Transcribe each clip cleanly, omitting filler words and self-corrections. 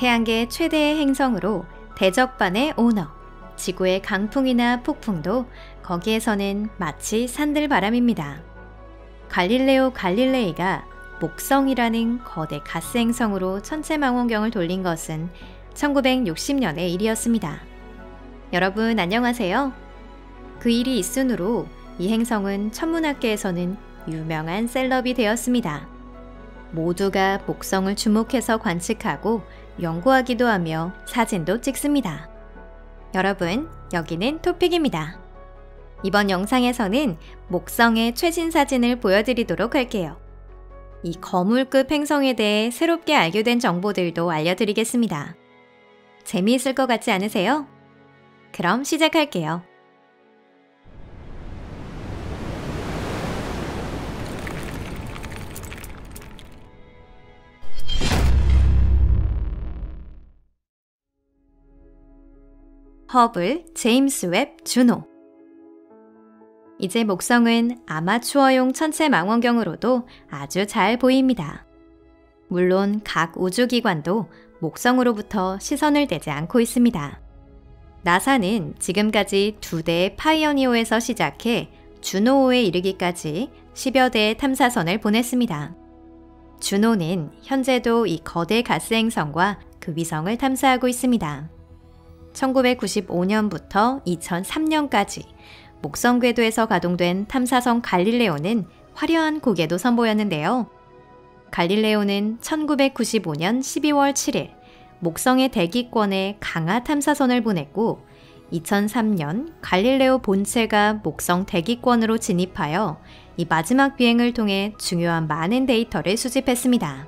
태양계 최대의 행성으로 대적반의 오너, 지구의 강풍이나 폭풍도 거기에서는 마치 산들바람입니다. 갈릴레오 갈릴레이가 목성이라는 거대 가스 행성으로 천체망원경을 돌린 것은 1960년의 일이었습니다. 여러분 안녕하세요. 그 일이 있으므로 이 행성은 천문학계에서는 유명한 셀럽이 되었습니다. 모두가 목성을 주목해서 관측하고 연구하기도 하며 사진도 찍습니다. 여러분, 여기는 토픽입니다. 이번 영상에서는 목성의 최신 사진을 보여드리도록 할게요. 이 거물급 행성에 대해 새롭게 알게 된 정보들도 알려드리겠습니다. 재미있을 것 같지 않으세요? 그럼 시작할게요. 허블, 제임스 웹, 주노. 이제 목성은 아마추어용 천체 망원경으로도 아주 잘 보입니다. 물론 각 우주기관도 목성으로부터 시선을 떼지 않고 있습니다. 나사는 지금까지 2대의 파이어니어에서 시작해 주노호에 이르기까지 10여 대의 탐사선을 보냈습니다. 주노는 현재도 이 거대 가스 행성과 그 위성을 탐사하고 있습니다. 1995년부터 2003년까지 목성 궤도에서 가동된 탐사선 갈릴레오는 화려한 고개도 선보였는데요. 갈릴레오는 1995년 12월 7일 목성의 대기권에 강하 탐사선을 보냈고 2003년 갈릴레오 본체가 목성 대기권으로 진입하여 이 마지막 비행을 통해 중요한 많은 데이터를 수집했습니다.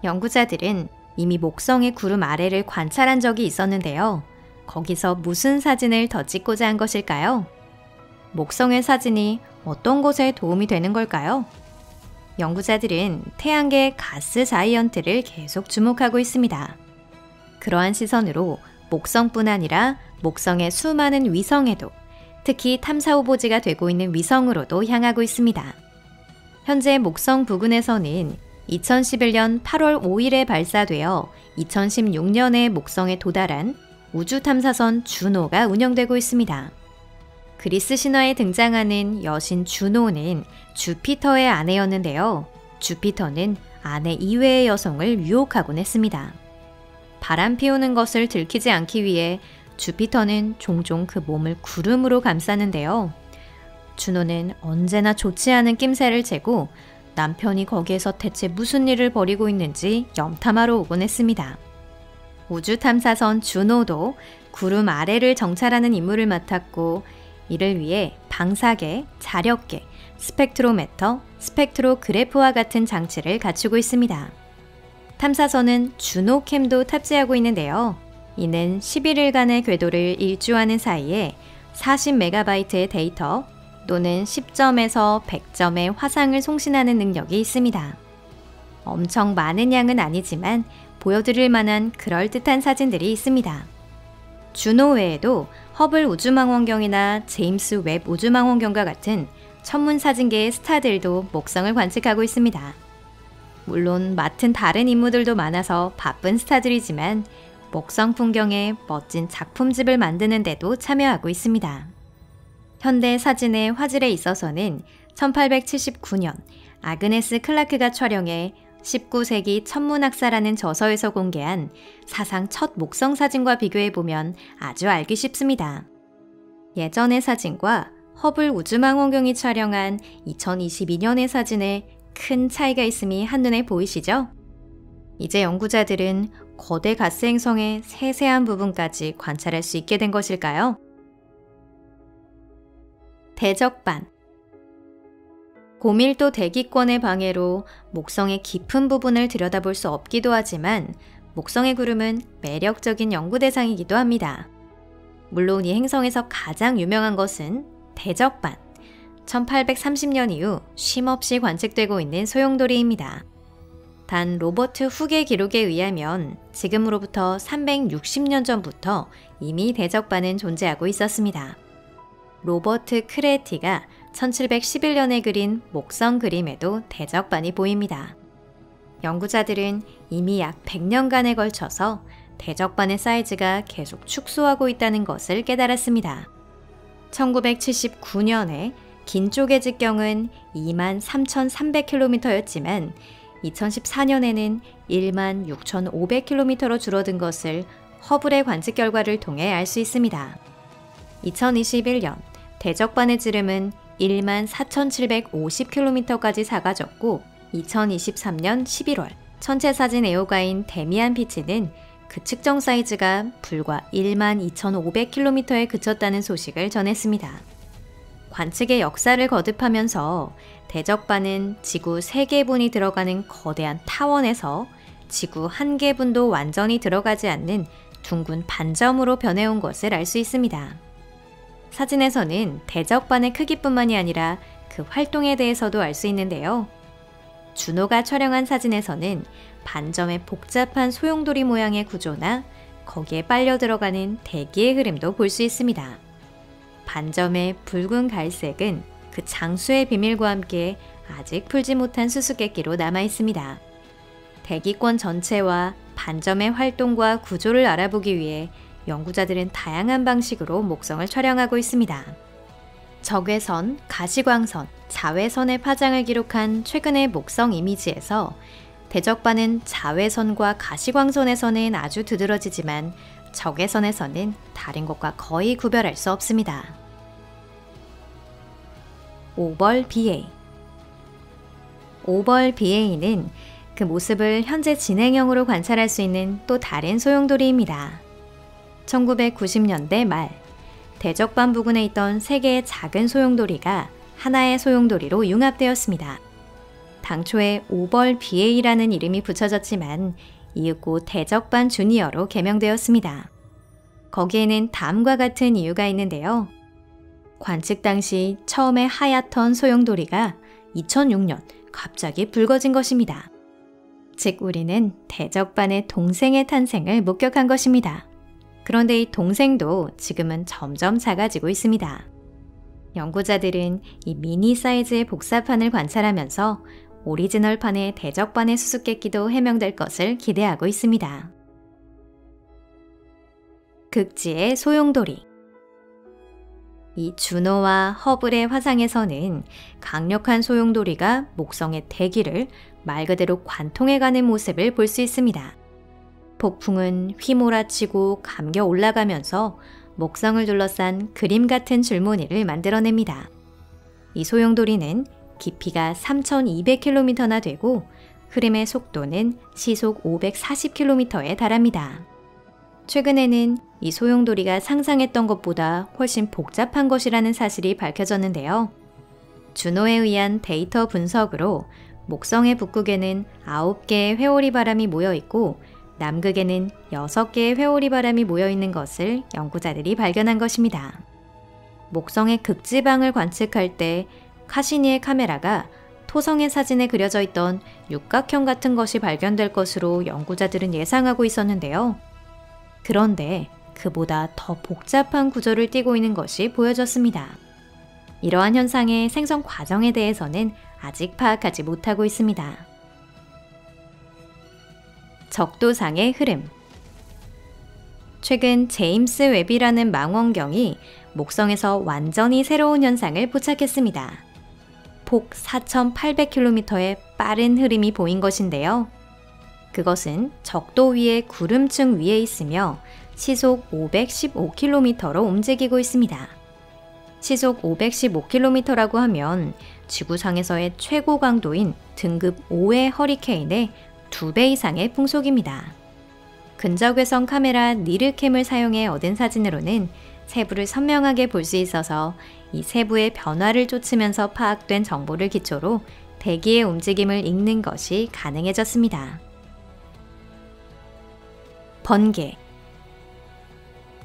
연구자들은 이미 목성의 구름 아래를 관찰한 적이 있었는데요. 거기서 무슨 사진을 더 찍고자 한 것일까요? 목성의 사진이 어떤 것에 도움이 되는 걸까요? 연구자들은 태양계 가스 자이언트를 계속 주목하고 있습니다. 그러한 시선으로 목성뿐 아니라 목성의 수많은 위성에도, 특히 탐사 후보지가 되고 있는 위성으로도 향하고 있습니다. 현재 목성 부근에서는 2011년 8월 5일에 발사되어 2016년에 목성에 도달한 우주탐사선 주노가 운영되고 있습니다. 그리스 신화에 등장하는 여신 주노는 주피터의 아내였는데요. 주피터는 아내 이외의 여성을 유혹하곤 했습니다. 바람 피우는 것을 들키지 않기 위해 주피터는 종종 그 몸을 구름으로 감싸는데요. 주노는 언제나 좋지 않은 낌새를 채고 남편이 거기에서 대체 무슨 일을 벌이고 있는지 염탐하러 오곤 했습니다. 우주탐사선 주노도 구름 아래를 정찰하는 임무를 맡았고 이를 위해 방사계, 자력계, 스펙트로메터, 스펙트로그래프와 같은 장치를 갖추고 있습니다. 탐사선은 주노캠도 탑재하고 있는데요. 이는 11일간의 궤도를 일주하는 사이에 40MB의 데이터 또는 10점에서 100점의 화상을 송신하는 능력이 있습니다. 엄청 많은 양은 아니지만 보여드릴 만한 그럴듯한 사진들이 있습니다. 주노 외에도 허블 우주망원경이나 제임스 웹 우주망원경과 같은 천문사진계의 스타들도 목성을 관측하고 있습니다. 물론 맡은 다른 임무들도 많아서 바쁜 스타들이지만 목성 풍경에 멋진 작품집을 만드는 데도 참여하고 있습니다. 현대 사진의 화질에 있어서는 1879년 아그네스 클라크가 촬영해 19세기 천문학사라는 저서에서 공개한 사상 첫 목성 사진과 비교해보면 아주 알기 쉽습니다. 예전의 사진과 허블 우주망원경이 촬영한 2022년의 사진에 큰 차이가 있음이 한눈에 보이시죠? 이제 연구자들은 거대 가스 행성의 세세한 부분까지 관찰할 수 있게 된 것일까요? 대적반. 고밀도 대기권의 방해로 목성의 깊은 부분을 들여다볼 수 없기도 하지만 목성의 구름은 매력적인 연구 대상이기도 합니다. 물론 이 행성에서 가장 유명한 것은 대적반, 1830년 이후 쉼없이 관측되고 있는 소용돌이입니다. 단 로버트 훅의 기록에 의하면 지금으로부터 360년 전부터 이미 대적반은 존재하고 있었습니다. 로버트 크레티가 1711년에 그린 목성 그림에도 대적반이 보입니다. 연구자들은 이미 약 100년간에 걸쳐서 대적반의 사이즈가 계속 축소하고 있다는 것을 깨달았습니다. 1979년에 긴 쪽의 직경은 23,300km였지만 2014년에는 16,500km로 줄어든 것을 허블의 관측 결과를 통해 알 수 있습니다. 2021년 대적반의 지름은 14,750km까지 작아졌고 2023년 11월 천체 사진 애호가인 데미안 피치는 그 측정 사이즈가 불과 12,500km에 그쳤다는 소식을 전했습니다. 관측의 역사를 거듭하면서 대적반은 지구 3개분이 들어가는 거대한 타원에서 지구 1개분도 완전히 들어가지 않는 둥근 반점으로 변해온 것을 알 수 있습니다. 사진에서는 대적반의 크기뿐만이 아니라 그 활동에 대해서도 알 수 있는데요. 준호가 촬영한 사진에서는 반점의 복잡한 소용돌이 모양의 구조나 거기에 빨려 들어가는 대기의 흐름도 볼 수 있습니다. 반점의 붉은 갈색은 그 장수의 비밀과 함께 아직 풀지 못한 수수께끼로 남아 있습니다. 대기권 전체와 반점의 활동과 구조를 알아보기 위해 연구자들은 다양한 방식으로 목성을 촬영하고 있습니다. 적외선, 가시광선, 자외선의 파장을 기록한 최근의 목성 이미지에서 대적반은 자외선과 가시광선에서는 아주 두드러지지만 적외선에서는 다른 것과 거의 구별할 수 없습니다. 오벌 BA 오벌 BA는 그 모습을 현재 진행형으로 관찰할 수 있는 또 다른 소용돌이입니다. 1990년대 말 대적반 부근에 있던 3개의 작은 소용돌이가 하나의 소용돌이로 융합되었습니다. 당초에 오벌 BA라는 이름이 붙여졌지만 이윽고 대적반 주니어로 개명되었습니다. 거기에는 다음과 같은 이유가 있는데요. 관측 당시 처음에 하얗던 소용돌이가 2006년 갑자기 붉어진 것입니다. 즉 우리는 대적반의 동생의 탄생을 목격한 것입니다. 그런데 이 동생도 지금은 점점 작아지고 있습니다. 연구자들은 이 미니 사이즈의 복사판을 관찰하면서 오리지널판의 대적반의 수수께끼도 해명될 것을 기대하고 있습니다. 극지의 소용돌이 이 준호와 허블의 화상에서는 강력한 소용돌이가 목성의 대기를 말 그대로 관통해가는 모습을 볼 수 있습니다. 폭풍은 휘몰아치고 감겨 올라가면서 목성을 둘러싼 그림 같은 줄무늬를 만들어냅니다. 이 소용돌이는 깊이가 3,200km나 되고 흐름의 속도는 시속 540km에 달합니다. 최근에는 이 소용돌이가 상상했던 것보다 훨씬 복잡한 것이라는 사실이 밝혀졌는데요. 준호에 의한 데이터 분석으로 목성의 북극에는 9개의 회오리 바람이 모여 있고 남극에는 6개의 회오리 바람이 모여 있는 것을 연구자들이 발견한 것입니다. 목성의 극지방을 관측할 때 카시니의 카메라가 토성의 사진에 그려져 있던 육각형 같은 것이 발견될 것으로 연구자들은 예상하고 있었는데요. 그런데 그보다 더 복잡한 구조를 띠고 있는 것이 보여졌습니다. 이러한 현상의 생성 과정에 대해서는 아직 파악하지 못하고 있습니다. 적도상의 흐름 최근 제임스 웹이라는 망원경이 목성에서 완전히 새로운 현상을 포착했습니다. 폭 4,800km의 빠른 흐름이 보인 것인데요. 그것은 적도 위의 구름층 위에 있으며 시속 515km로 움직이고 있습니다. 시속 515km라고 하면 지구상에서의 최고 강도인 등급 5의 허리케인의 2배 이상의 풍속입니다. 근적외선 카메라 니르캠을 사용해 얻은 사진으로는 세부를 선명하게 볼 수 있어서 이 세부의 변화를 쫓으면서 파악된 정보를 기초로 대기의 움직임을 읽는 것이 가능해졌습니다. 번개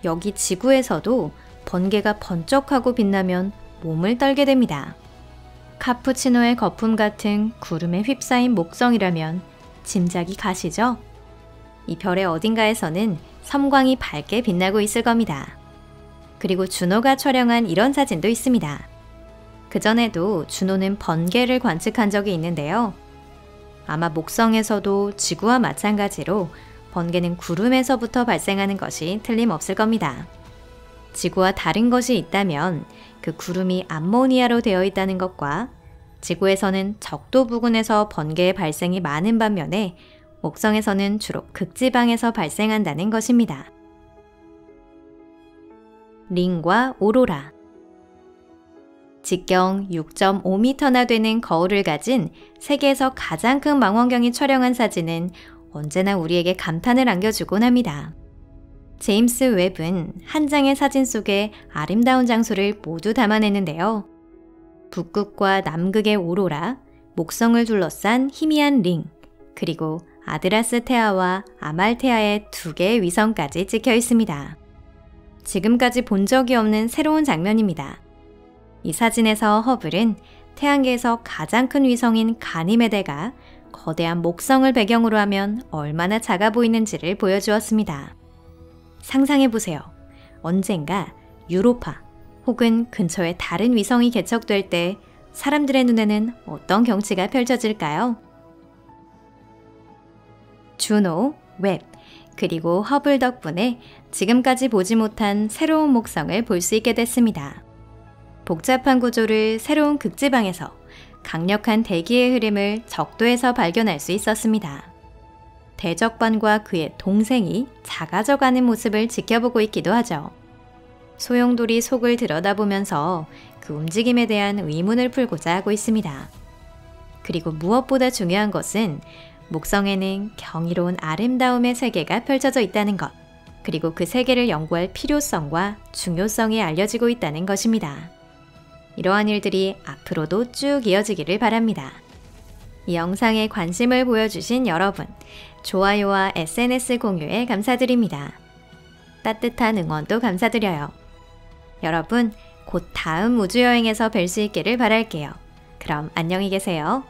여기 지구에서도 번개가 번쩍하고 빛나면 몸을 떨게 됩니다. 카푸치노의 거품 같은 구름에 휩싸인 목성이라면 짐작이 가시죠? 이 별의 어딘가에서는 섬광이 밝게 빛나고 있을 겁니다. 그리고 준호가 촬영한 이런 사진도 있습니다. 그전에도 준호는 번개를 관측한 적이 있는데요. 아마 목성에서도 지구와 마찬가지로 번개는 구름에서부터 발생하는 것이 틀림없을 겁니다. 지구와 다른 것이 있다면 그 구름이 암모니아로 되어 있다는 것과 지구에서는 적도 부근에서 번개의 발생이 많은 반면에 목성에서는 주로 극지방에서 발생한다는 것입니다. 링과 오로라. 직경 6.5m나 되는 거울을 가진 세계에서 가장 큰 망원경이 촬영한 사진은 언제나 우리에게 감탄을 안겨주곤 합니다. 제임스 웹은 한 장의 사진 속에 아름다운 장소를 모두 담아냈는데요. 북극과 남극의 오로라, 목성을 둘러싼 희미한 링, 그리고 아드라스 태아와 아말테아의 2개의 위성까지 찍혀 있습니다. 지금까지 본 적이 없는 새로운 장면입니다. 이 사진에서 허블은 태양계에서 가장 큰 위성인 가니메데가 거대한 목성을 배경으로 하면 얼마나 작아 보이는지를 보여주었습니다. 상상해보세요. 언젠가 유로파 혹은 근처에 다른 위성이 개척될 때 사람들의 눈에는 어떤 경치가 펼쳐질까요? 주노, 웹, 그리고 허블 덕분에 지금까지 보지 못한 새로운 목성을 볼 수 있게 됐습니다. 복잡한 구조를 새로운 극지방에서 강력한 대기의 흐름을 적도에서 발견할 수 있었습니다. 대적반과 그의 동생이 작아져가는 모습을 지켜보고 있기도 하죠. 소용돌이 속을 들여다보면서 그 움직임에 대한 의문을 풀고자 하고 있습니다. 그리고 무엇보다 중요한 것은 목성에는 경이로운 아름다움의 세계가 펼쳐져 있다는 것, 그리고 그 세계를 연구할 필요성과 중요성이 알려지고 있다는 것입니다. 이러한 일들이 앞으로도 쭉 이어지기를 바랍니다. 이 영상에 관심을 보여주신 여러분, 좋아요와 SNS 공유에 감사드립니다. 따뜻한 응원도 감사드려요. 여러분, 곧 다음 우주여행에서 뵐 수 있기를 바랄게요. 그럼 안녕히 계세요.